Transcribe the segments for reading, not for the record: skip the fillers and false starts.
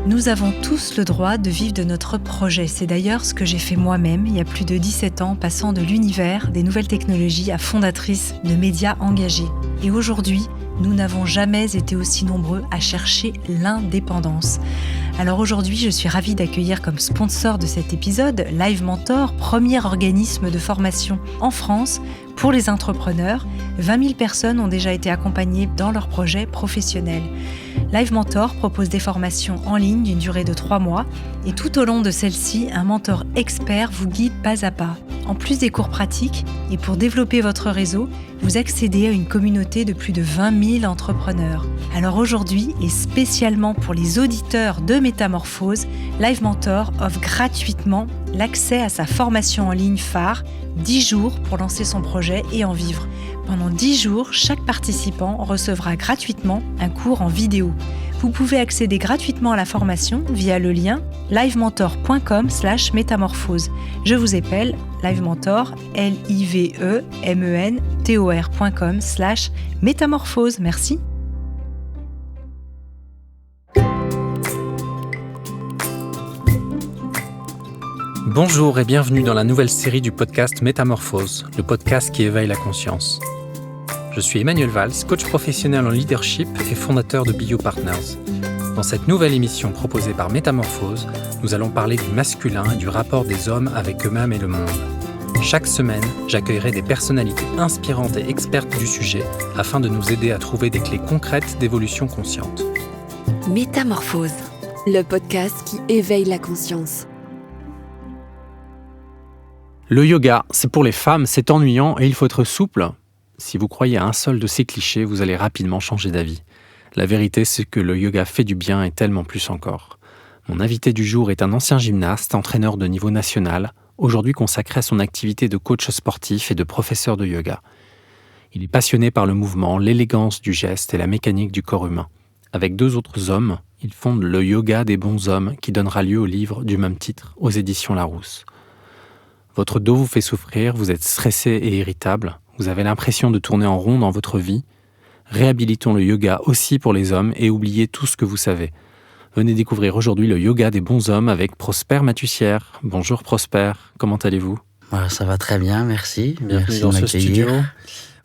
Nous avons tous le droit de vivre de notre projet. C'est d'ailleurs ce que j'ai fait moi-même il y a plus de 17 ans, passant de l'univers des nouvelles technologies à fondatrice de médias engagés. Et aujourd'hui, nous n'avons jamais été aussi nombreux à chercher l'indépendance. Alors aujourd'hui, je suis ravie d'accueillir comme sponsor de cet épisode Live Mentor, premier organisme de formation en France pour les entrepreneurs. 20 000 personnes ont déjà été accompagnées dans leurs projets professionnels. Live Mentor propose des formations en ligne d'une durée de 3 mois et tout au long de celle-ci, un mentor expert vous guide pas à pas. En plus des cours pratiques et pour développer votre réseau, vous accédez à une communauté de plus de 20 000 entrepreneurs. Alors aujourd'hui, et spécialement pour les auditeurs de Métamorphose, Live Mentor offre gratuitement l'accès à sa formation en ligne phare, 10 jours pour lancer son projet et en vivre. Pendant 10 jours, chaque participant recevra gratuitement un cours en vidéo. Vous pouvez accéder gratuitement à la formation via le lien livementor.com/métamorphose. Je vous appelle livementor, livementor.com/métamorphose. Merci. Bonjour et bienvenue dans la nouvelle série du podcast Métamorphose, le podcast qui éveille la conscience. Je suis Emmanuel Valls, coach professionnel en leadership et fondateur de BioPartners. Dans cette nouvelle émission proposée par Métamorphose, nous allons parler du masculin et du rapport des hommes avec eux-mêmes et le monde. Chaque semaine, j'accueillerai des personnalités inspirantes et expertes du sujet afin de nous aider à trouver des clés concrètes d'évolution consciente. Métamorphose, le podcast qui éveille la conscience. Le yoga, c'est pour les femmes, c'est ennuyant et il faut être souple. Si vous croyez à un seul de ces clichés, vous allez rapidement changer d'avis. La vérité, c'est que le yoga fait du bien et tellement plus encore. Mon invité du jour est un ancien gymnaste, entraîneur de niveau national, aujourd'hui consacré à son activité de coach sportif et de professeur de yoga. Il est passionné par le mouvement, l'élégance du geste et la mécanique du corps humain. Avec 2 autres hommes, il fonde le Yoga des bons hommes qui donnera lieu au livre du même titre aux éditions Larousse. Votre dos vous fait souffrir, vous êtes stressé et irritable, vous avez l'impression de tourner en rond dans votre vie. Réhabilitons le yoga aussi pour les hommes et oubliez tout ce que vous savez. Venez découvrir aujourd'hui le yoga des bons hommes avec Prosper Matussière. Bonjour Prosper, comment allez-vous ? Ça va très bien, merci. Bienvenue dans ce studio.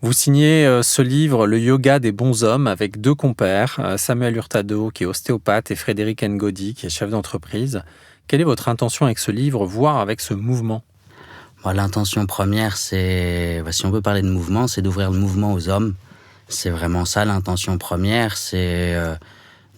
Vous signez ce livre, Le yoga des bons hommes, avec 2 compères, Samuel Hurtado qui est ostéopathe et Frédéric Ngodi qui est chef d'entreprise. Quelle est votre intention avec ce livre, voire avec ce mouvement ? L'intention première, c'est, si on peut parler de mouvement, c'est d'ouvrir le mouvement aux hommes. C'est vraiment ça l'intention première, c'est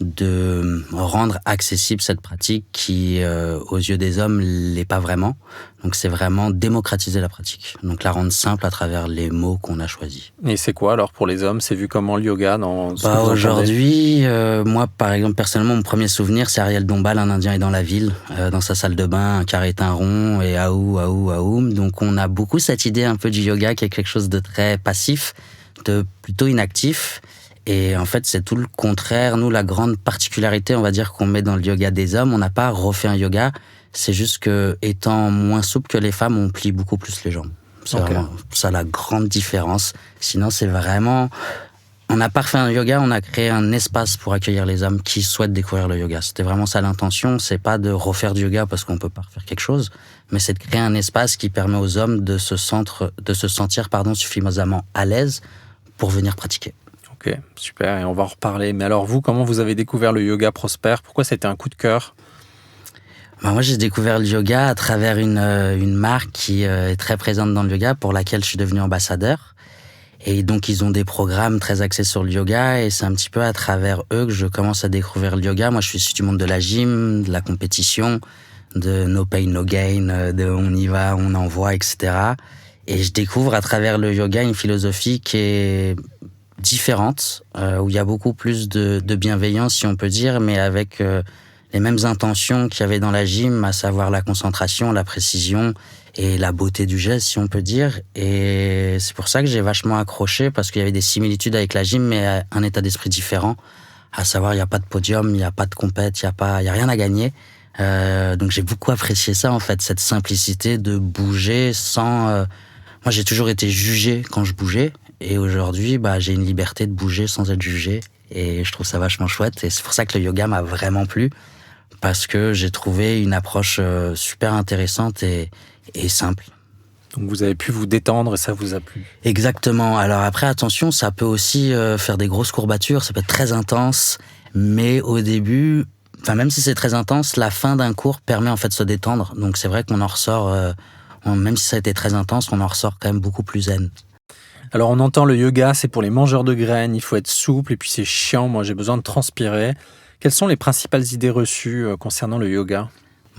de rendre accessible cette pratique qui, aux yeux des hommes, l'est pas vraiment. Donc c'est vraiment démocratiser la pratique. Donc la rendre simple à travers les mots qu'on a choisis. Et c'est quoi alors pour les hommes ? C'est vu comment le yoga dans ce que vous aujourd'hui, moi par exemple personnellement mon premier souvenir c'est Ariel Dombal, un Indien est dans la ville, dans sa salle de bain, un carré est un rond et aou aou aoum. Donc on a beaucoup cette idée un peu du yoga qui est quelque chose de très passif, de plutôt inactif. Et en fait, c'est tout le contraire. Nous, la grande particularité, on va dire, qu'on met dans le yoga des hommes, on n'a pas refait un yoga. C'est juste que, étant moins souple que les femmes, on plie beaucoup plus les jambes. C'est vraiment ça la grande différence. Sinon, c'est vraiment... On n'a pas refait un yoga, on a créé un espace pour accueillir les hommes qui souhaitent découvrir le yoga. C'était vraiment ça l'intention. C'est pas de refaire du yoga parce qu'on peut pas refaire quelque chose, mais c'est de créer un espace qui permet aux hommes de se sentir suffisamment à l'aise pour venir pratiquer. Ok, super, et on va en reparler. Mais alors vous, comment vous avez découvert le yoga Prosper ? Pourquoi c'était un coup de cœur ? Moi, j'ai découvert le yoga à travers une marque qui est très présente dans le yoga, pour laquelle je suis devenu ambassadeur. Et donc, ils ont des programmes très axés sur le yoga, et c'est un petit peu à travers eux que je commence à découvrir le yoga. Moi, je suis issu du monde de la gym, de la compétition, de no pain, no gain, de on y va, on envoie, etc. Et je découvre à travers le yoga une philosophie qui est différente, où il y a beaucoup plus de bienveillance, si on peut dire, mais avec les mêmes intentions qu'il y avait dans la gym, à savoir la concentration, la précision et la beauté du geste, si on peut dire. Et c'est pour ça que j'ai vachement accroché, parce qu'il y avait des similitudes avec la gym, mais un état d'esprit différent, à savoir il n'y a pas de podium, il n'y a pas de compète, il y a rien à gagner. Donc j'ai beaucoup apprécié ça, en fait, cette simplicité de bouger sans... Moi, j'ai toujours été jugé quand je bougeais, et aujourd'hui, j'ai une liberté de bouger sans être jugé, et je trouve ça vachement chouette, et c'est pour ça que le yoga m'a vraiment plu, parce que j'ai trouvé une approche super intéressante et simple. Donc vous avez pu vous détendre et ça vous a plu. Exactement. Alors après, attention, ça peut aussi faire des grosses courbatures, ça peut être très intense, mais au début, même si c'est très intense, la fin d'un cours permet en fait de se détendre. Donc c'est vrai qu'on en ressort, même si ça a été très intense, on en ressort quand même beaucoup plus zen. Alors on entend le yoga, c'est pour les mangeurs de graines, il faut être souple et puis c'est chiant, moi j'ai besoin de transpirer. Quelles sont les principales idées reçues concernant le yoga ?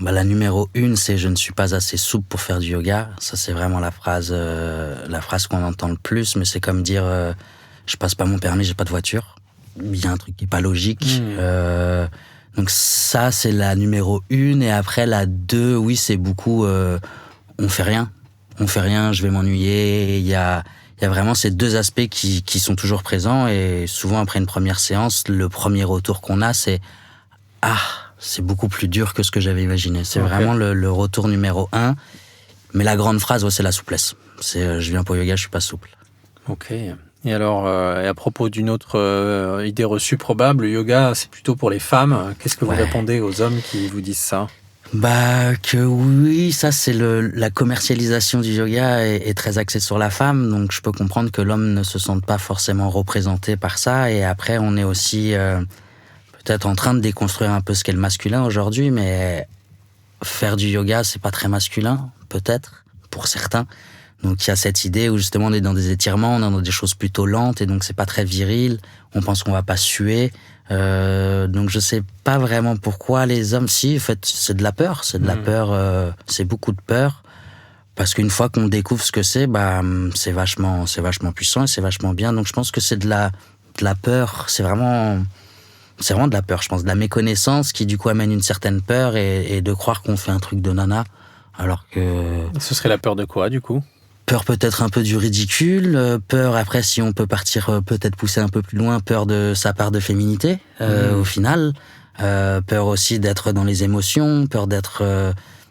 La numéro 1, c'est « je ne suis pas assez souple pour faire du yoga ». Ça, c'est vraiment la phrase qu'on entend le plus, mais c'est comme dire je passe pas mon permis, j'ai pas de voiture. Il y a un truc qui est pas logique. Donc ça, c'est la numéro 1. Et après, la 2, oui, c'est beaucoup on fait rien, je vais m'ennuyer. Il y a vraiment ces deux aspects qui sont toujours présents. Et souvent, après une première séance, le premier retour qu'on a, c'est « ah ». C'est beaucoup plus dur que ce que j'avais imaginé. C'est vraiment le retour numéro 1. Mais la grande phrase, c'est la souplesse. C'est je viens pour yoga, je suis pas souple. Ok. Et alors, et à propos d'une autre idée reçue probable, le yoga, c'est plutôt pour les femmes. Qu'est-ce que vous répondez aux hommes qui vous disent ça ? Que oui, ça c'est la commercialisation du yoga est très axée sur la femme. Donc je peux comprendre que l'homme ne se sente pas forcément représenté par ça. Et après, on est aussi... peut-être en train de déconstruire un peu ce qu'est le masculin aujourd'hui, mais faire du yoga, c'est pas très masculin, peut-être, pour certains. Donc il y a cette idée où justement on est dans des étirements, on est dans des choses plutôt lentes, et donc c'est pas très viril, on pense qu'on va pas suer. Donc je sais pas vraiment pourquoi les hommes, si, en fait, c'est de la peur, c'est beaucoup de peur, parce qu'une fois qu'on découvre ce que c'est vachement puissant et c'est vachement bien. Donc je pense que c'est de la peur, c'est vraiment de la peur, je pense, de la méconnaissance qui du coup amène une certaine peur et de croire qu'on fait un truc de nana, alors que... Ce serait la peur de quoi, du coup ? Peur peut-être un peu du ridicule, peur après, si on peut partir peut-être pousser un peu plus loin, peur de sa part de féminité, au final, peur aussi d'être dans les émotions, peur d'être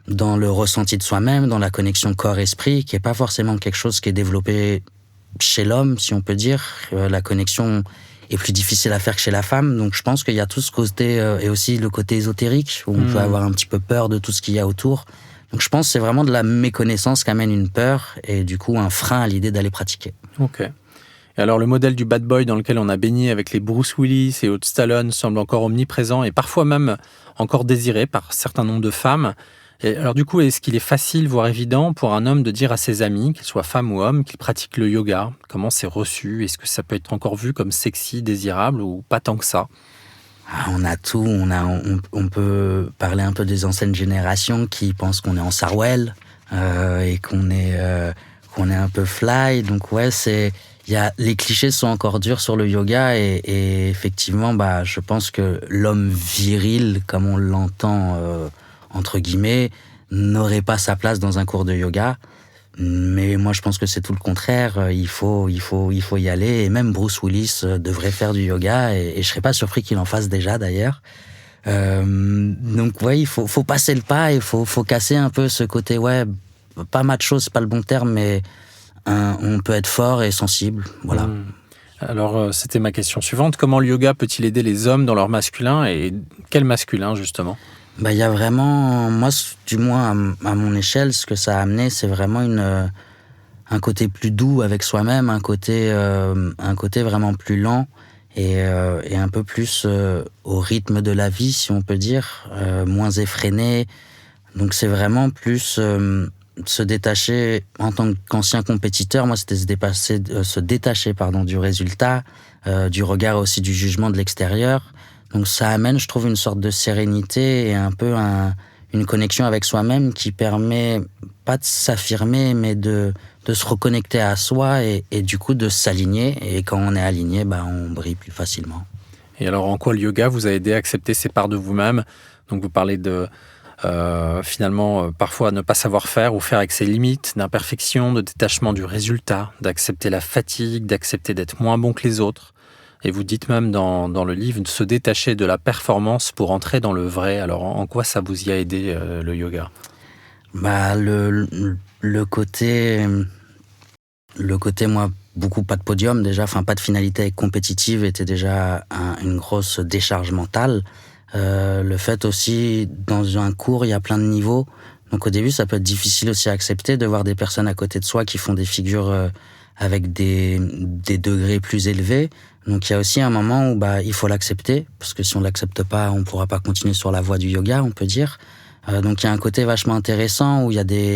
dans le ressenti de soi-même, dans la connexion corps-esprit, qui est pas forcément quelque chose qui est développé chez l'homme, si on peut dire. La connexion est plus difficile à faire que chez la femme. Donc je pense qu'il y a tout ce côté, et aussi le côté ésotérique, où on peut avoir un petit peu peur de tout ce qu'il y a autour. Donc je pense que c'est vraiment de la méconnaissance qu'amène une peur, et du coup un frein à l'idée d'aller pratiquer. Ok. Et alors le modèle du bad boy dans lequel on a baigné avec les Bruce Willis et autres Stallone semble encore omniprésent, et parfois même encore désiré par un certain nombre de femmes. Et alors du coup, est-ce qu'il est facile, voire évident, pour un homme de dire à ses amis, qu'ils soient femmes ou hommes, qu'ils pratiquent le yoga ? Comment c'est reçu ? Est-ce que ça peut être encore vu comme sexy, désirable, ou pas tant que ça ? On a tout, on peut parler un peu des anciennes générations qui pensent qu'on est en Sarwell et qu'on est un peu fly. Donc les clichés sont encore durs sur le yoga et effectivement, je pense que l'homme viril, comme on l'entend entre guillemets, n'aurait pas sa place dans un cours de yoga. Mais moi, je pense que c'est tout le contraire. Il faut y aller. Et même Bruce Willis devrait faire du yoga. Et je serais pas surpris qu'il en fasse déjà, d'ailleurs. Donc, il faut passer le pas. Il faut casser un peu ce côté, pas macho, c'est pas le bon terme, mais on peut être fort et sensible. Voilà. Alors, c'était ma question suivante. Comment le yoga peut-il aider les hommes dans leur masculin ? Et quel masculin, justement ? Il y a vraiment, moi, du moins à mon échelle, ce que ça a amené, c'est vraiment un côté plus doux avec soi-même, un côté vraiment plus lent et un peu plus au rythme de la vie, si on peut dire, moins effréné. Donc c'est vraiment plus se détacher en tant qu'ancien compétiteur. Moi, c'était se détacher du résultat, du regard aussi du jugement de l'extérieur. Donc ça amène, je trouve, une sorte de sérénité et un peu une connexion avec soi-même qui permet pas de s'affirmer, mais de se reconnecter à soi et du coup de s'aligner. Et quand on est aligné, on brille plus facilement. Et alors, en quoi le yoga vous a aidé à accepter ces parts de vous-même ? Donc vous parlez de finalement parfois ne pas savoir faire ou faire avec ses limites, d'imperfection, de détachement du résultat, d'accepter la fatigue, d'accepter d'être moins bon que les autres. Et vous dites même dans le livre de se détacher de la performance pour entrer dans le vrai. Alors, en quoi ça vous y a aidé, le yoga ? Le côté, moi, beaucoup pas de podium déjà, pas de finalité compétitive était déjà une grosse décharge mentale. Le fait aussi, dans un cours, il y a plein de niveaux. Donc au début, ça peut être difficile aussi à accepter de voir des personnes à côté de soi qui font des figures avec des degrés plus élevés. Donc il y a aussi un moment où il faut l'accepter, parce que si on l'accepte pas, on pourra pas continuer sur la voie du yoga, on peut dire. Donc il y a un côté vachement intéressant où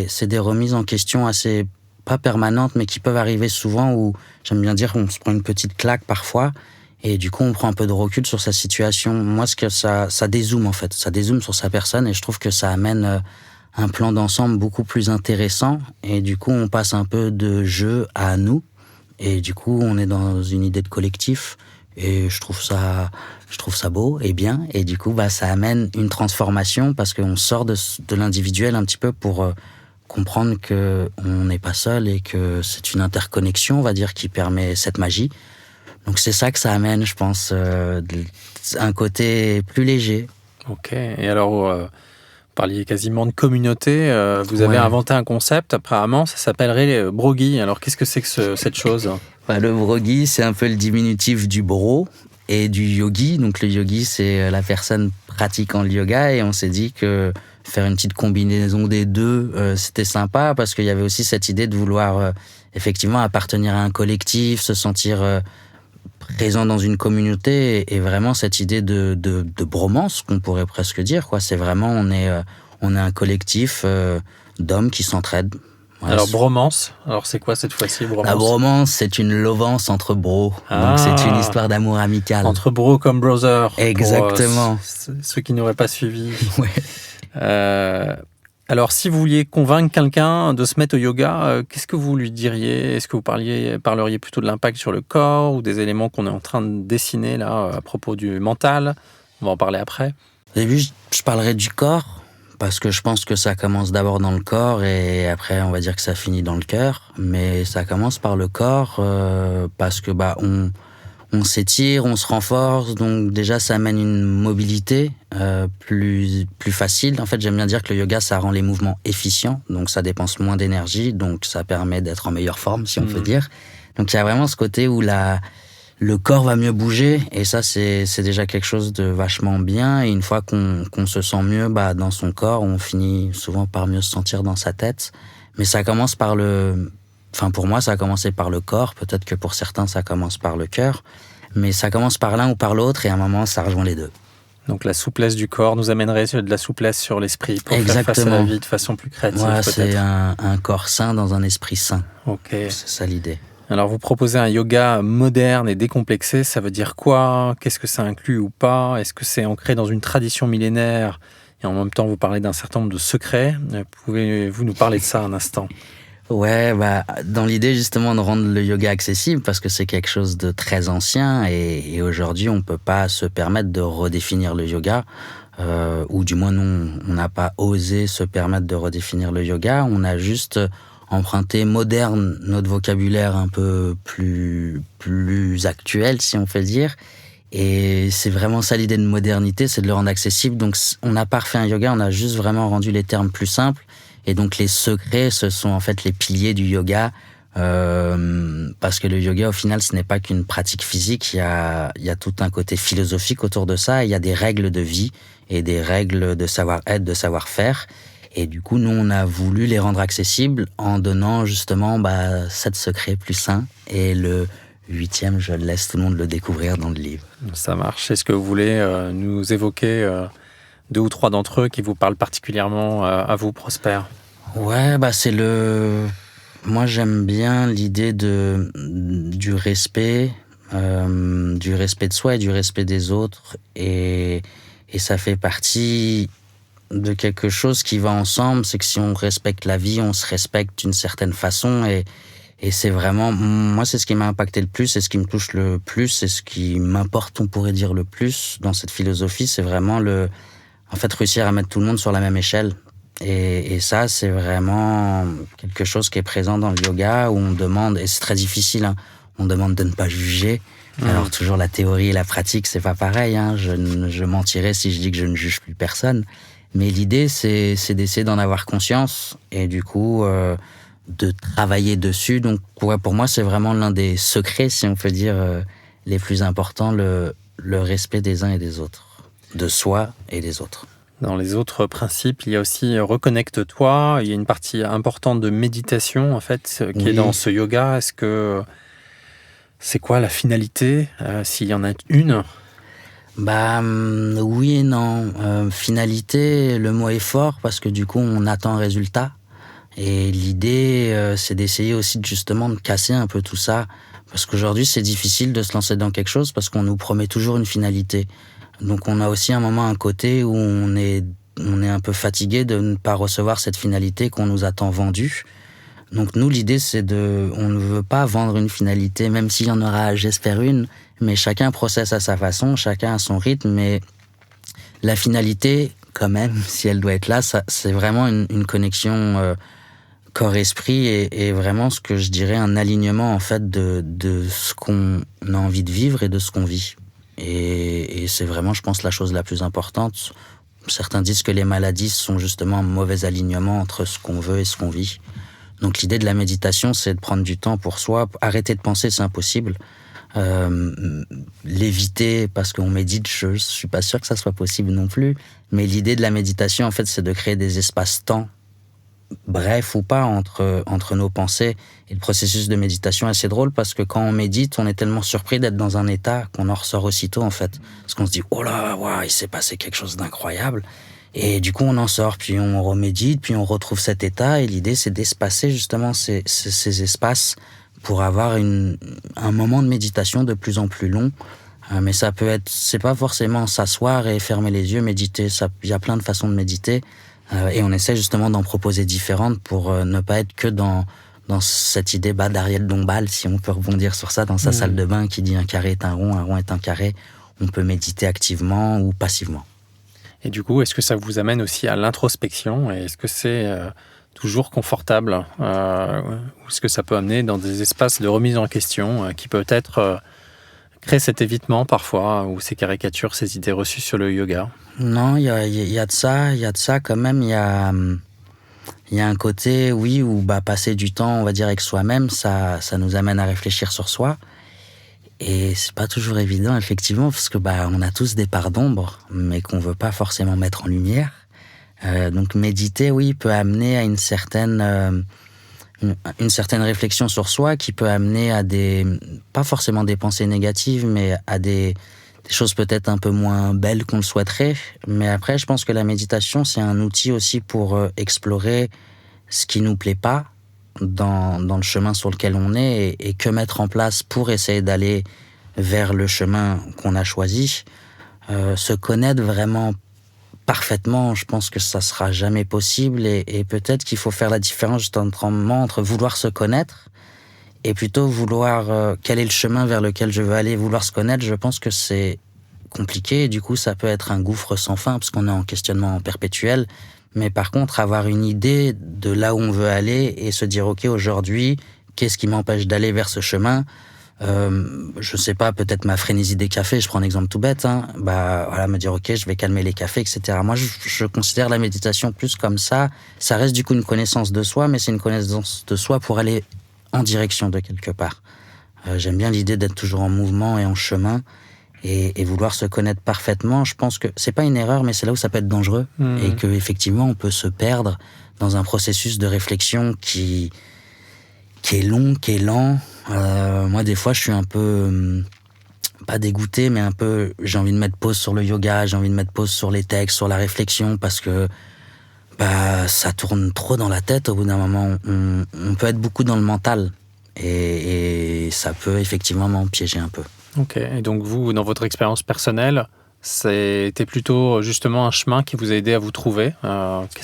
c'est des remises en question assez pas permanentes, mais qui peuvent arriver souvent, où j'aime bien dire qu'on se prend une petite claque parfois, et du coup on prend un peu de recul sur sa situation. Moi, ce que ça dézoome en fait, ça dézoome sur sa personne, et je trouve que ça amène un plan d'ensemble beaucoup plus intéressant, et du coup on passe un peu de jeu à nous, et du coup on est dans une idée de collectif, et je trouve ça beau et bien, et du coup ça amène une transformation, parce qu'on sort de l'individuel un petit peu pour comprendre que on n'est pas seul, et que c'est une interconnexion, on va dire, qui permet cette magie. Donc c'est ça que ça amène, je pense, un côté plus léger. Ok, et alors vous parliez quasiment de communauté, vous avez inventé un concept, apparemment, ça s'appellerait Brogi. Alors qu'est-ce que c'est que cette chose ? Le Brogi, c'est un peu le diminutif du bro et du yogi. Donc le yogi, c'est la personne pratiquant le yoga, et on s'est dit que faire une petite combinaison des deux, c'était sympa, parce qu'il y avait aussi cette idée de vouloir effectivement appartenir à un collectif, se sentir présent dans une communauté, et vraiment cette idée de bromance, qu'on pourrait presque dire, quoi. C'est vraiment, on est un collectif d'hommes qui s'entraident. Ouais, alors bromance, alors c'est quoi cette fois-ci, bromance ? La bromance, c'est une lovance entre bros. Donc c'est une histoire d'amour amical. Entre bros comme brother. Exactement. Pour ceux qui n'auraient pas suivi. Ouais. Alors, si vous vouliez convaincre quelqu'un de se mettre au yoga, qu'est-ce que vous lui diriez ? Est-ce que vous parleriez plutôt de l'impact sur le corps, ou des éléments qu'on est en train de dessiner là à propos du mental ? On va en parler après. Au début, je parlerai du corps, parce que je pense que ça commence d'abord dans le corps, et après on va dire que ça finit dans le cœur. Mais ça commence par le corps, parce que on s'étire, on se renforce, donc déjà ça amène une mobilité plus facile. En fait, j'aime bien dire que le yoga, ça rend les mouvements efficients, donc ça dépense moins d'énergie, donc ça permet d'être en meilleure forme, si on peut dire. Donc il y a vraiment ce côté où le corps va mieux bouger, et ça c'est déjà quelque chose de vachement bien. Et une fois qu'on se sent mieux dans son corps, on finit souvent par mieux se sentir dans sa tête. Mais ça commence par pour moi, ça a commencé par le corps. Peut-être que pour certains, ça commence par le cœur. Mais ça commence par l'un ou par l'autre, et à un moment, ça rejoint les deux. Donc la souplesse du corps nous amènerait de la souplesse sur l'esprit pour faire face à la vie de façon plus créative. Ouais, peut-être. C'est un corps sain dans un esprit sain. Ok. C'est ça l'idée. Alors vous proposez un yoga moderne et décomplexé, ça veut dire quoi ? Qu'est-ce que ça inclut ou pas ? Est-ce que c'est ancré dans une tradition millénaire ? Et en même temps, vous parlez d'un certain nombre de secrets. Pouvez-vous nous parler de ça un instant ? Ouais, dans l'idée justement de rendre le yoga accessible, parce que c'est quelque chose de très ancien, et aujourd'hui on peut pas se permettre de redéfinir le yoga, ou du moins nous, on n'a pas osé se permettre de redéfinir le yoga. On a juste emprunté moderne notre vocabulaire un peu plus actuel, si on peut dire. Et c'est vraiment ça l'idée de modernité, c'est de le rendre accessible. Donc on n'a pas refait un yoga, on a juste vraiment rendu les termes plus simples. Et donc les secrets, ce sont en fait les piliers du yoga, parce que le yoga, au final, ce n'est pas qu'une pratique physique. Il y a tout un côté philosophique autour de ça. Il y a des règles de vie et des règles de savoir-être, de savoir-faire. Et du coup, nous, on a voulu les rendre accessibles en donnant justement 7 secrets plus sains. Et le 8e, je laisse tout le monde le découvrir dans le livre. Ça marche. Est-ce que vous voulez nous évoquer 2 ou 3 d'entre eux qui vous parlent particulièrement à vous, Prosper ? Ouais, moi j'aime bien l'idée du respect de soi et du respect des autres, et ça fait partie de quelque chose qui va ensemble. C'est que si on respecte la vie, on se respecte d'une certaine façon, et c'est vraiment, moi c'est ce qui m'a impacté le plus, c'est ce qui me touche le plus, c'est ce qui m'importe, on pourrait dire, le plus dans cette philosophie. C'est vraiment réussir à mettre tout le monde sur la même échelle. Et ça, c'est vraiment quelque chose qui est présent dans le yoga, où on demande, et c'est très difficile, on demande de ne pas juger. Alors toujours la théorie et la pratique, c'est pas pareil. Je mentirais si je dis que je ne juge plus personne. Mais l'idée, c'est d'essayer d'en avoir conscience, et du coup, de travailler dessus. Donc pour moi, c'est vraiment l'un des secrets, si on peut dire, les plus importants, le respect des uns et des autres. de soi et des autres. Dans les autres principes, il y a aussi reconnecte-toi. Il y a une partie importante de méditation, en fait, qui est dans ce yoga. Est-ce que c'est quoi la finalité, s'il y en a une? Oui et non. Finalité, le mot est fort parce que du coup, on attend un résultat. Et l'idée, c'est d'essayer aussi justement de casser un peu tout ça. Parce qu'aujourd'hui, c'est difficile de se lancer dans quelque chose parce qu'on nous promet toujours une finalité. Donc on a aussi un moment, un côté où on est un peu fatigué de ne pas recevoir cette finalité qu'on nous a tant vendue. Donc nous, l'idée, on ne veut pas vendre une finalité, même s'il y en aura, j'espère, une, mais chacun processe à sa façon, chacun a son rythme, mais la finalité, quand même, si elle doit être là, c'est vraiment une connexion corps-esprit et vraiment ce que je dirais un alignement en fait de ce qu'on a envie de vivre et de ce qu'on vit. Et c'est vraiment, je pense, la chose la plus importante. Certains disent que les maladies sont justement un mauvais alignement entre ce qu'on veut et ce qu'on vit. Donc l'idée de la méditation, c'est de prendre du temps pour soi. Arrêter de penser, c'est impossible. L'éviter parce qu'on médite, je suis pas sûr que ça soit possible non plus. Mais l'idée de la méditation, en fait, c'est de créer des espaces-temps, bref ou pas, entre nos pensées. Et le processus de méditation est assez drôle parce que quand on médite, on est tellement surpris d'être dans un état qu'on en ressort aussitôt, en fait. Parce qu'on se dit, oh là, wow, il s'est passé quelque chose d'incroyable. Et du coup, on en sort, puis on remédite, puis on retrouve cet état. Et l'idée, c'est d'espacer justement ces espaces pour avoir un moment de méditation de plus en plus long. Mais ça peut être, c'est pas forcément s'asseoir et fermer les yeux, méditer. Il y a plein de façons de méditer. Et on essaie justement d'en proposer différentes pour ne pas être que dans cette idée d'Ariel Dombal, si on peut rebondir sur ça, dans sa salle de bain qui dit un carré est un rond est un carré. On peut méditer activement ou passivement. Et du coup, est-ce que ça vous amène aussi à l'introspection? Et est-ce que c'est toujours confortable? Ou est-ce que ça peut amener dans des espaces de remise en question qui peut-être créer cet évitement parfois, ou ces caricatures, ces idées reçues sur le yoga? Non, il y a de ça quand même. Il y a un côté, oui, où passer du temps, on va dire, avec soi-même, ça nous amène à réfléchir sur soi. Et c'est pas toujours évident, effectivement, parce que on a tous des parts d'ombre, mais qu'on veut pas forcément mettre en lumière. Donc méditer, oui, peut amener à une certaine réflexion sur soi, qui peut amener à pas forcément des pensées négatives, mais à des choses peut-être un peu moins belles qu'on le souhaiterait. Mais après, je pense que la méditation, c'est un outil aussi pour explorer ce qui nous plaît pas dans le chemin sur lequel on est et que mettre en place pour essayer d'aller vers le chemin qu'on a choisi. Se connaître vraiment parfaitement, je pense que ça sera jamais possible et peut-être qu'il faut faire la différence justement entre vouloir se connaître et plutôt vouloir quel est le chemin vers lequel je veux aller. Vouloir se connaître, je pense que c'est compliqué et du coup ça peut être un gouffre sans fin parce qu'on est en questionnement perpétuel. Mais par contre, avoir une idée de là où on veut aller et se dire, OK, aujourd'hui, qu'est-ce qui m'empêche d'aller vers ce chemin? Je sais pas, peut-être ma frénésie des cafés, je prends un exemple tout bête, me dire, OK, je vais calmer les cafés, etc. Moi, je considère la méditation plus comme ça. Ça reste du coup une connaissance de soi, mais c'est une connaissance de soi pour aller en direction de quelque part. J'aime bien l'idée d'être toujours en mouvement et en chemin. Et vouloir se connaître parfaitement, je pense que c'est pas une erreur, mais c'est là où ça peut être dangereux. Et que effectivement, on peut se perdre dans un processus de réflexion qui est long, qui est lent. Moi, des fois, je suis un peu pas dégoûté, mais un peu, j'ai envie de mettre pause sur le yoga, j'ai envie de mettre pause sur les textes, sur la réflexion, parce que ça tourne trop dans la tête. Au bout d'un moment, on peut être beaucoup dans le mental, et ça peut effectivement m'en piéger un peu. Ok, et donc vous, dans votre expérience personnelle, c'était plutôt justement un chemin qui vous a aidé à vous trouver.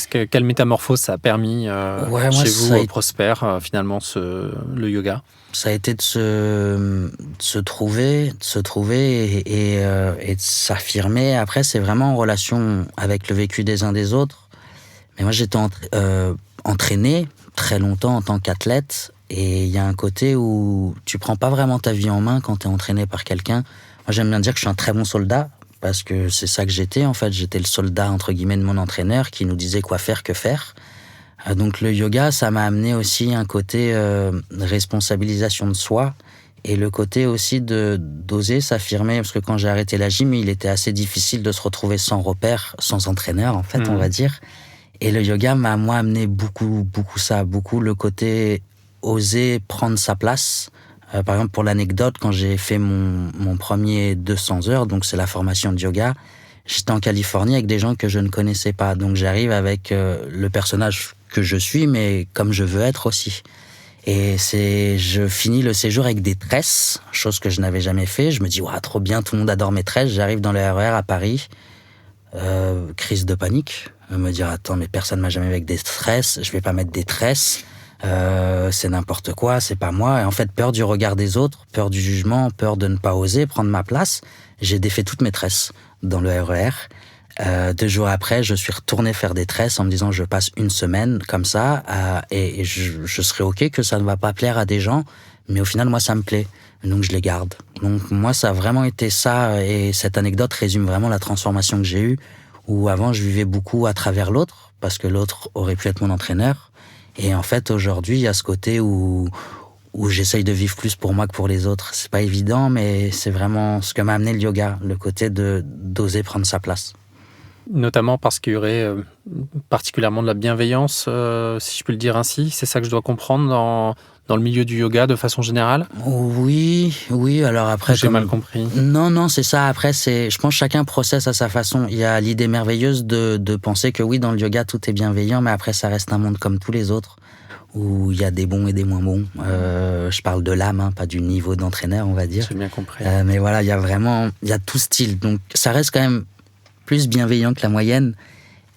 Quelle métamorphose ça a permis chez vous, Prosper, finalement, le yoga? Ça a été de se trouver et de s'affirmer. Après, c'est vraiment en relation avec le vécu des uns des autres. Mais moi, j'étais entraîné très longtemps en tant qu'athlète. Et il y a un côté où tu prends pas vraiment ta vie en main quand tu es entraîné par quelqu'un. Moi, j'aime bien dire que je suis un très bon soldat, parce que c'est ça que j'étais, en fait. J'étais le soldat, entre guillemets, de mon entraîneur, qui nous disait quoi faire, que faire. Donc le yoga, ça m'a amené aussi un côté responsabilisation de soi Et le côté aussi d'oser s'affirmer, parce que quand j'ai arrêté la gym, il était assez difficile de se retrouver sans repère, sans entraîneur, en fait, on va dire. Et le yoga m'a, moi, amené beaucoup le côté oser prendre sa place. Par exemple, pour l'anecdote, quand j'ai fait mon premier 200 heures, donc c'est la formation de yoga, j'étais en Californie avec des gens que je ne connaissais pas. Donc j'arrive avec le personnage que je suis, mais comme je veux être aussi. Et je finis le séjour avec des tresses, chose que je n'avais jamais fait. Je me dis, waouh, trop bien, tout le monde adore mes tresses. J'arrive dans le RER à Paris, crise de panique. Me dire, attends, mais personne m'a jamais vu avec des tresses, je vais pas mettre des tresses, c'est n'importe quoi, c'est pas moi. Et en fait, peur du regard des autres, peur du jugement, peur de ne pas oser prendre ma place. J'ai défait toutes mes tresses dans le RER. 2 jours après, je suis retourné faire des tresses en me disant je passe une semaine comme ça et je serais ok que ça ne va pas plaire à des gens, mais au final moi ça me plaît, donc je les garde. Donc moi ça a vraiment été ça, et cette anecdote résume vraiment la transformation que j'ai eue, où avant je vivais beaucoup à travers l'autre parce que l'autre aurait pu être mon entraîneur, et en fait aujourd'hui il y a ce côté où j'essaye de vivre plus pour moi que pour les autres. C'est pas évident, mais c'est vraiment ce que m'a amené le yoga, le côté d'oser prendre sa place. Notamment parce qu'il y aurait particulièrement de la bienveillance, si je peux le dire ainsi. C'est ça que je dois comprendre dans le milieu du yoga de façon générale ? Oui, alors après... J'ai mal compris. Non, c'est ça. Après, je pense que chacun processe à sa façon. Il y a l'idée merveilleuse de penser que oui, dans le yoga, tout est bienveillant, mais après, ça reste un monde comme tous les autres, où il y a des bons et des moins bons. Je parle de l'âme, pas du niveau d'entraîneur, on va dire. J'ai bien compris. Mais voilà, il y a tout style. Donc, ça reste quand même plus bienveillant que la moyenne,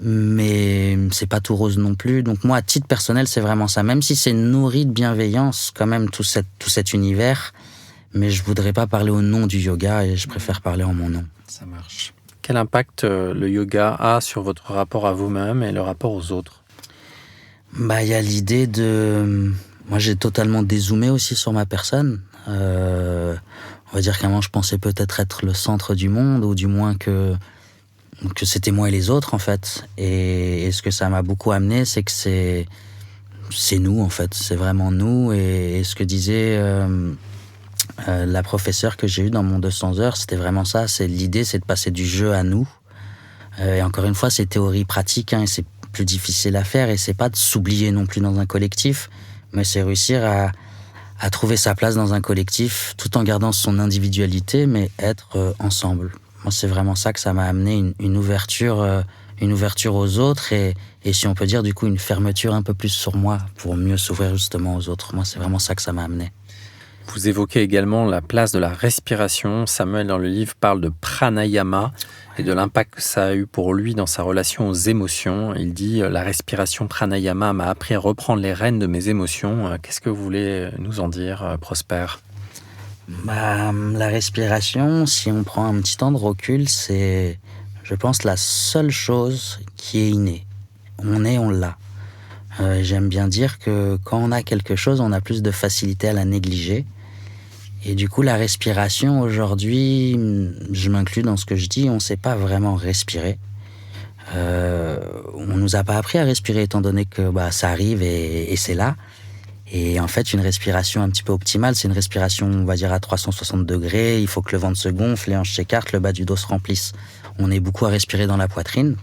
mais c'est pas tout rose non plus. Donc moi, à titre personnel, c'est vraiment ça. Même si c'est nourri de bienveillance, quand même, tout cet univers, mais je voudrais pas parler au nom du yoga et je préfère parler en mon nom. Ça marche. Quel impact le yoga a sur votre rapport à vous-même et le rapport aux autres ? Il y a l'idée de... Moi, j'ai totalement dézoomé aussi sur ma personne. On va dire qu'à un moment, je pensais peut-être être le centre du monde, ou du moins que c'était moi et les autres, en fait. Et ce que ça m'a beaucoup amené, c'est que c'est nous, en fait. C'est vraiment nous. Et ce que disait la professeure que j'ai eue dans mon 200 heures, c'était vraiment ça. L'idée, c'est de passer du jeu à nous. Et encore une fois, c'est théorie pratique, et c'est plus difficile à faire. Et c'est pas de s'oublier non plus dans un collectif, mais c'est réussir à trouver sa place dans un collectif, tout en gardant son individualité, mais être ensemble. Moi, c'est vraiment ça que ça m'a amené, une ouverture aux autres, et si on peut dire, du coup, une fermeture un peu plus sur moi pour mieux s'ouvrir justement aux autres. Moi, c'est vraiment ça que ça m'a amené. Vous évoquez également la place de la respiration. Samuel, dans le livre, parle de pranayama et de l'impact que ça a eu pour lui dans sa relation aux émotions. Il dit « La respiration pranayama m'a appris à reprendre les rênes de mes émotions ». Qu'est-ce que vous voulez nous en dire, Prosper ? La respiration, si on prend un petit temps de recul, c'est, je pense, la seule chose qui est innée. On l'a. J'aime bien dire que quand on a quelque chose, on a plus de facilité à la négliger. Et du coup, la respiration, aujourd'hui, je m'inclus dans ce que je dis, on ne sait pas vraiment respirer. On nous a pas appris à respirer, étant donné que ça arrive et c'est là. Et en fait, une respiration un petit peu optimale, c'est une respiration, on va dire, à 360 degrés. Il faut que le ventre se gonfle, les hanches s'écartent, le bas du dos se remplisse. On est beaucoup à respirer dans la poitrine.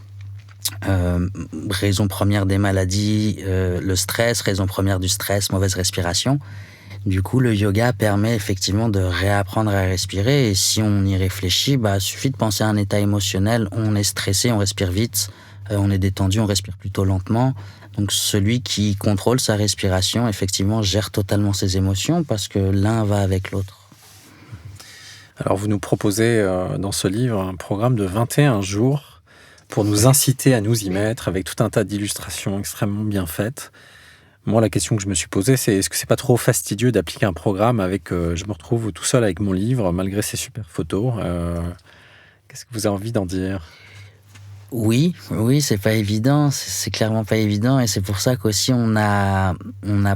Raison première des maladies, le stress. Raison première du stress, mauvaise respiration. Du coup, le yoga permet effectivement de réapprendre à respirer. Et si on y réfléchit, suffit de penser à un état émotionnel. On est stressé, on respire vite. On est détendu, on respire plutôt lentement. Donc celui qui contrôle sa respiration, effectivement, gère totalement ses émotions parce que l'un va avec l'autre. Alors vous nous proposez dans ce livre un programme de 21 jours pour nous inciter à nous y mettre avec tout un tas d'illustrations extrêmement bien faites. Moi, la question que je me suis posée, c'est est-ce que c'est pas trop fastidieux d'appliquer un programme avec... je me retrouve tout seul avec mon livre, malgré ces super photos. Qu'est-ce que vous avez envie d'en dire ? Oui, c'est pas évident, c'est clairement pas évident, et c'est pour ça qu'aussi on a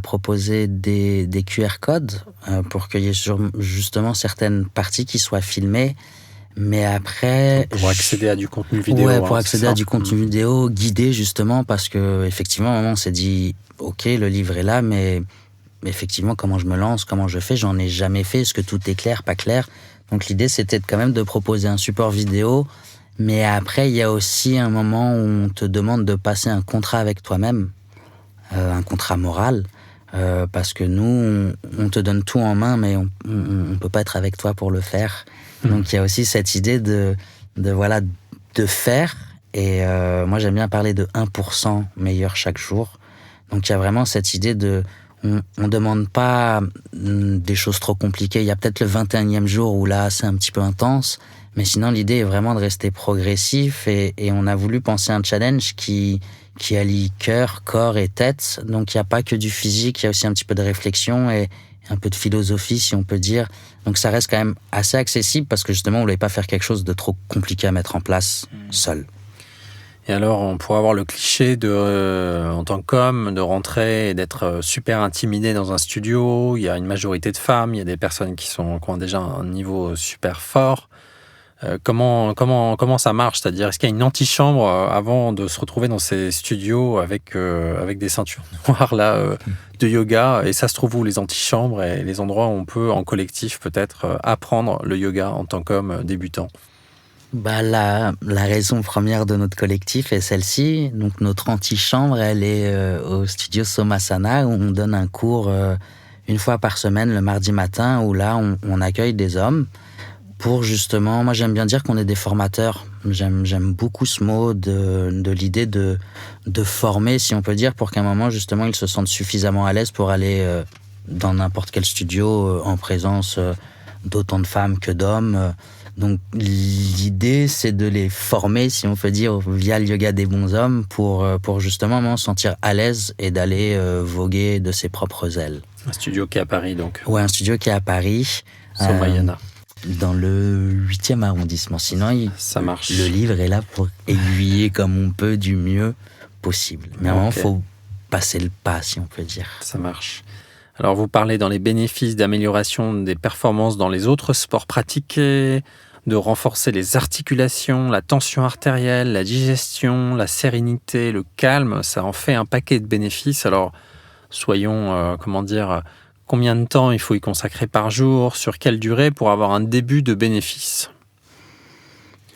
proposé des QR codes pour qu'il y ait justement certaines parties qui soient filmées, mais après... Pour accéder à du contenu vidéo. Ouais, pour accéder à du contenu vidéo guidé justement, parce que effectivement, à un moment on s'est dit, ok, le livre est là, mais effectivement, comment je me lance, comment je fais, j'en ai jamais fait, est-ce que tout est clair, pas clair. Donc l'idée, c'était quand même de proposer un support vidéo, mais après, il y a aussi un moment où on te demande de passer un contrat avec toi-même, un contrat moral, parce que nous, on te donne tout en main, mais on peut pas être avec toi pour le faire. Donc il y a aussi cette idée de faire. Et moi, j'aime bien parler de 1% meilleur chaque jour. Donc il y a vraiment cette idée on demande pas des choses trop compliquées. Il y a peut-être le 21e jour où là, c'est un petit peu intense. Mais sinon, l'idée est vraiment de rester progressif. Et on a voulu penser à un challenge qui allie cœur, corps et tête. Donc il n'y a pas que du physique, il y a aussi un petit peu de réflexion et un peu de philosophie, si on peut dire. Donc ça reste quand même assez accessible parce que justement, on ne voulait pas faire quelque chose de trop compliqué à mettre en place seul. Et alors, on pourrait avoir le cliché en tant qu'homme, de rentrer et d'être super intimidé dans un studio. Il y a une majorité de femmes, il y a des personnes qui ont déjà un niveau super fort. Comment ça marche ? C'est-à-dire, est-ce qu'il y a une antichambre avant de se retrouver dans ces studios avec des ceintures noires de yoga ? Et ça se trouve où, les antichambres et les endroits où on peut, en collectif, peut-être apprendre le yoga en tant qu'homme débutant ? La raison première de notre collectif est celle-ci. Donc notre antichambre, elle est au studio Somasana, où on donne un cours une fois par semaine, le mardi matin, où là, on accueille des hommes pour justement... Moi, j'aime bien dire qu'on est des formateurs. J'aime beaucoup ce mot de l'idée de former, si on peut dire, pour qu'à un moment, justement, ils se sentent suffisamment à l'aise pour aller dans n'importe quel studio en présence d'autant de femmes que d'hommes. Donc l'idée, c'est de les former, si on peut dire, via le yoga des bons hommes pour justement se sentir à l'aise et d'aller voguer de ses propres ailes. Un studio qui est à Paris, donc. Ouais, un studio qui est à Paris. Somayana. Dans le 8e arrondissement. Sinon, ça marche. Le livre est là pour aiguiller comme on peut du mieux possible. Mais à un moment, il faut passer le pas, si on peut dire. Ça marche. Alors, vous parlez dans les bénéfices d'amélioration des performances dans les autres sports pratiqués, de renforcer les articulations, la tension artérielle, la digestion, la sérénité, le calme. Ça en fait un paquet de bénéfices. Alors, soyons, combien de temps il faut y consacrer par jour, sur quelle durée pour avoir un début de bénéfice ?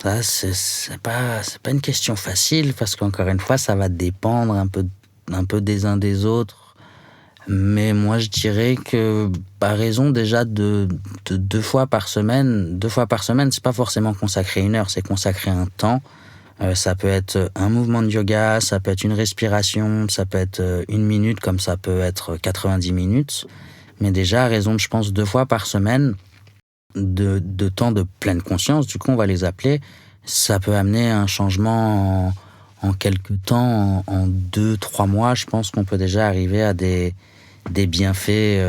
Ça, c'est pas une question facile parce qu'encore une fois, ça va dépendre un peu des uns des autres. Mais moi, je dirais que, par raison déjà de 2 fois par semaine, c'est pas forcément consacrer 1 heure, c'est consacrer un temps. Ça peut être un mouvement de yoga, ça peut être une respiration, ça peut être 1 minute, comme ça peut être 90 minutes. Mais déjà, à raison de, je pense, 2 fois par semaine, de temps de pleine conscience, du coup, on va les appeler, ça peut amener un changement en quelques temps, en 2-3 mois. Je pense qu'on peut déjà arriver à des bienfaits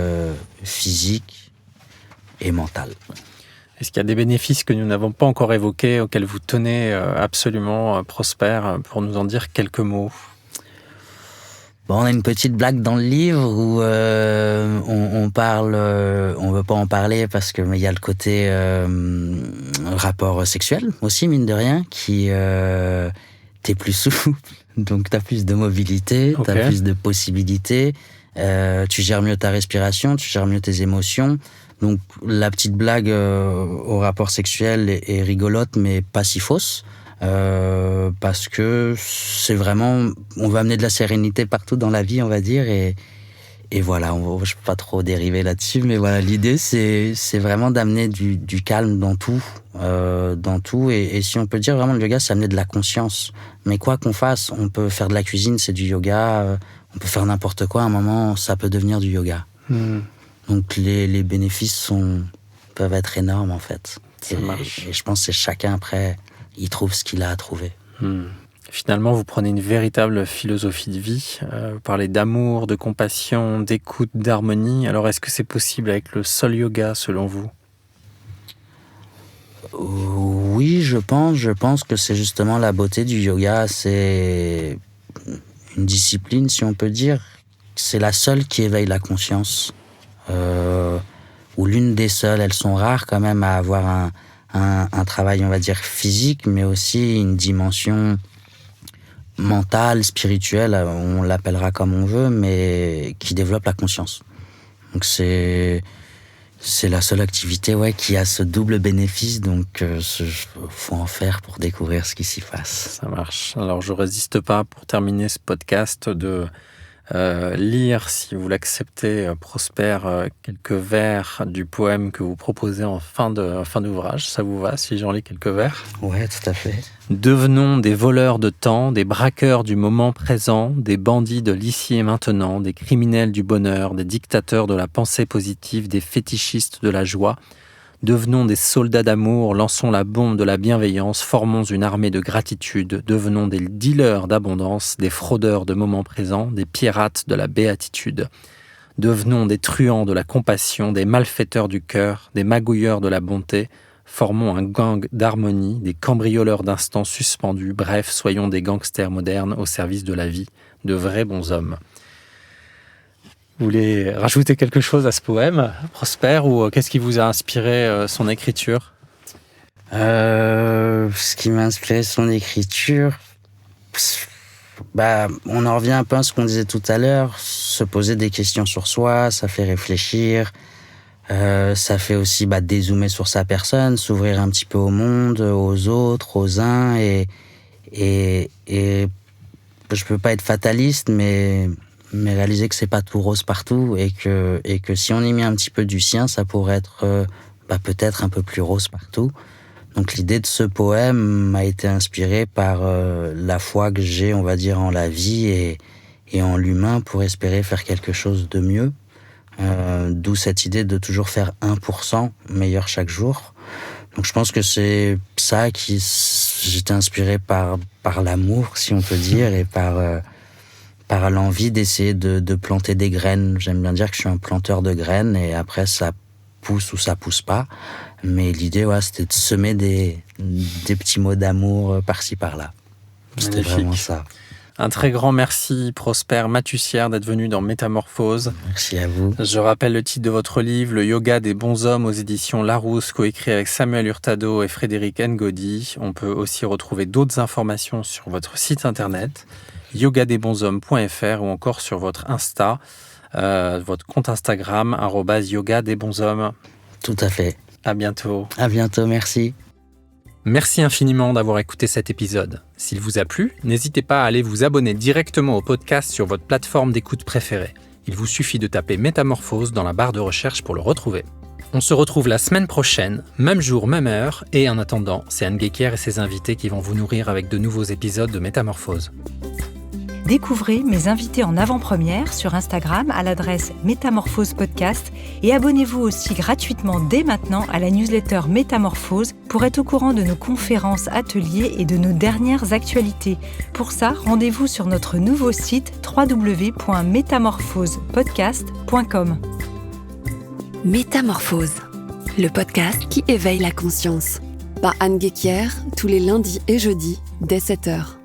physiques et mentaux. Est-ce qu'il y a des bénéfices que nous n'avons pas encore évoqués, auxquels vous tenez absolument, Prosper, pour nous en dire quelques mots ? On a une petite blague dans le livre où on parle, on veut pas en parler parce que mais il y a le côté rapport sexuel aussi, mine de rien, qui t'es plus souple, donc t'as plus de mobilité, t'as plus de possibilités, tu gères mieux ta respiration, tu gères mieux tes émotions. Donc la petite blague au rapport sexuel est rigolote, mais pas si fausse. Parce que c'est vraiment, on veut amener de la sérénité partout dans la vie, on va dire, et voilà, je peux pas trop dériver là-dessus, mais voilà, l'idée c'est vraiment d'amener du calme dans tout, et si on peut dire vraiment le yoga, c'est amener de la conscience. Mais quoi qu'on fasse, on peut faire de la cuisine, c'est du yoga, on peut faire n'importe quoi, à un moment, ça peut devenir du yoga. Donc les bénéfices peuvent être énormes en fait. Ça marche. Et je pense que c'est chacun après. Il trouve ce qu'il a à trouver. Finalement, vous prenez une véritable philosophie de vie. Vous parlez d'amour, de compassion, d'écoute, d'harmonie. Alors, est-ce que c'est possible avec le Soul Yoga, selon vous ? Oui, je pense que c'est justement la beauté du yoga. C'est une discipline, si on peut dire. C'est la seule qui éveille la conscience. Ou l'une des seules. Elles sont rares quand même à avoir un travail, on va dire, physique, mais aussi une dimension mentale, spirituelle, on l'appellera comme on veut, mais qui développe la conscience. Donc c'est la seule activité qui a ce double bénéfice, donc faut en faire pour découvrir ce qui s'y passe. Ça marche. Alors je résiste pas, pour terminer ce podcast, de lire, si vous l'acceptez, Prosper, quelques vers du poème que vous proposez en fin d'ouvrage. Ça vous va si j'en lis quelques vers ? Ouais, tout à fait. Devenons des voleurs de temps, des braqueurs du moment présent, des bandits de l'ici et maintenant, des criminels du bonheur, des dictateurs de la pensée positive, des fétichistes de la joie. Devenons des soldats d'amour, lançons la bombe de la bienveillance, formons une armée de gratitude, devenons des dealers d'abondance, des fraudeurs de moments présents, des pirates de la béatitude. Devenons des truands de la compassion, des malfaiteurs du cœur, des magouilleurs de la bonté, formons un gang d'harmonie, des cambrioleurs d'instants suspendus, bref, soyons des gangsters modernes au service de la vie, de vrais bons hommes. Vous voulez rajouter quelque chose à ce poème, Prosper, ou qu'est-ce qui vous a inspiré son écriture ? Ce qui m'a inspiré son écriture, on en revient un peu à ce qu'on disait tout à l'heure, se poser des questions sur soi, ça fait réfléchir, ça fait aussi dézoomer sur sa personne, s'ouvrir un petit peu au monde, aux autres, aux uns, et je peux pas être fataliste, mais réaliser que c'est pas tout rose partout et que si on y met un petit peu du sien, ça pourrait être peut-être un peu plus rose partout. Donc l'idée de ce poème m'a été inspirée par la foi que j'ai, on va dire, en la vie et en l'humain pour espérer faire quelque chose de mieux. D'où cette idée de toujours faire 1% meilleur chaque jour. Donc je pense que c'est ça j'étais inspiré par l'amour, si on peut dire, et par l'envie d'essayer de planter des graines. J'aime bien dire que je suis un planteur de graines et après ça pousse ou ça pousse pas. Mais l'idée, c'était de semer des petits mots d'amour par-ci par-là. C'était Magnifique. vraiment ça. Un très grand merci, Prosper Matussière, d'être venu dans Métamorphose. Merci à vous. Je rappelle le titre de votre livre, Le yoga des bons hommes, aux éditions Larousse, coécrit avec Samuel Hurtado et Frédéric Ngodi. On peut aussi retrouver d'autres informations sur votre site internet, yogadesbonshommes.fr, ou encore sur votre Insta, votre compte Instagram, @yogadesbonshommes. Tout à fait. À bientôt. À bientôt, merci. Merci infiniment d'avoir écouté cet épisode. S'il vous a plu, n'hésitez pas à aller vous abonner directement au podcast sur votre plateforme d'écoute préférée. Il vous suffit de taper Métamorphose dans la barre de recherche pour le retrouver. On se retrouve la semaine prochaine, même jour, même heure, et en attendant, c'est Anne Guéquière et ses invités qui vont vous nourrir avec de nouveaux épisodes de Métamorphose. Découvrez mes invités en avant-première sur Instagram à l'adresse Métamorphose Podcast et abonnez-vous aussi gratuitement dès maintenant à la newsletter Métamorphose pour être au courant de nos conférences, ateliers et de nos dernières actualités. Pour ça, rendez-vous sur notre nouveau site www.métamorphosepodcast.com. Métamorphose, le podcast qui éveille la conscience. Par Anne Guéquière, tous les lundis et jeudis, dès 7h.